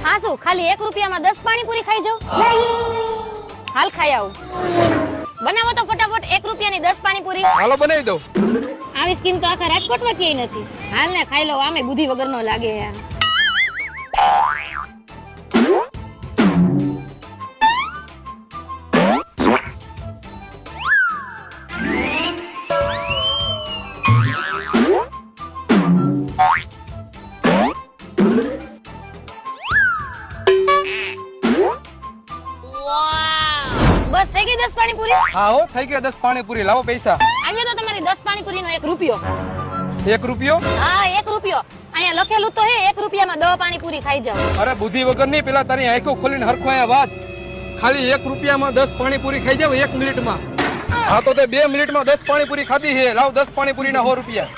હા શું ખાલી 1 રૂપિયામાં 10 પાણીપુરી ખાઈ જાવ? હાલ ખાઈ આવું. બનાવો તો ફટાફટ 1 રૂપિયાની 10 પાણીપુરી. હાલો બનાવી દઉં. આવી સ્કીમ તો આખા રાજકોટમાં ક્યાંય નથી. હાલ ને ખાઈ લો, આમે બુદ્ધિ વગરનો લાગે. બસ થઈ ગઈ 10 પાણીપુરી? હા હો થઈ ગયા 10 પાણીપુરી. લાવો પૈસા. આજે તો તમારી 10 પાણીપુરીનો 1 રૂપિયો. 1 રૂપિયો? હા 1 રૂપિયો. અહીંયા લખેલું તો હે 1 રૂપિયામાં 10 પાણીપુરી ખાઈ જાવ. અરે બુદ્ધિ વગર નહીં, પેલા તારી આંખો ખોલીને હરખો અહીંયા વાત. ખાલી 1 રૂપિયામાં 10 પાણીપુરી ખાઈ જાવ 1 મિનિટમાં. હા તો તે 2 મિનિટમાં 10 પાણીપુરી ખાધી છે. લાવ 10 પાણીપુરીના 100 રૂપિયા.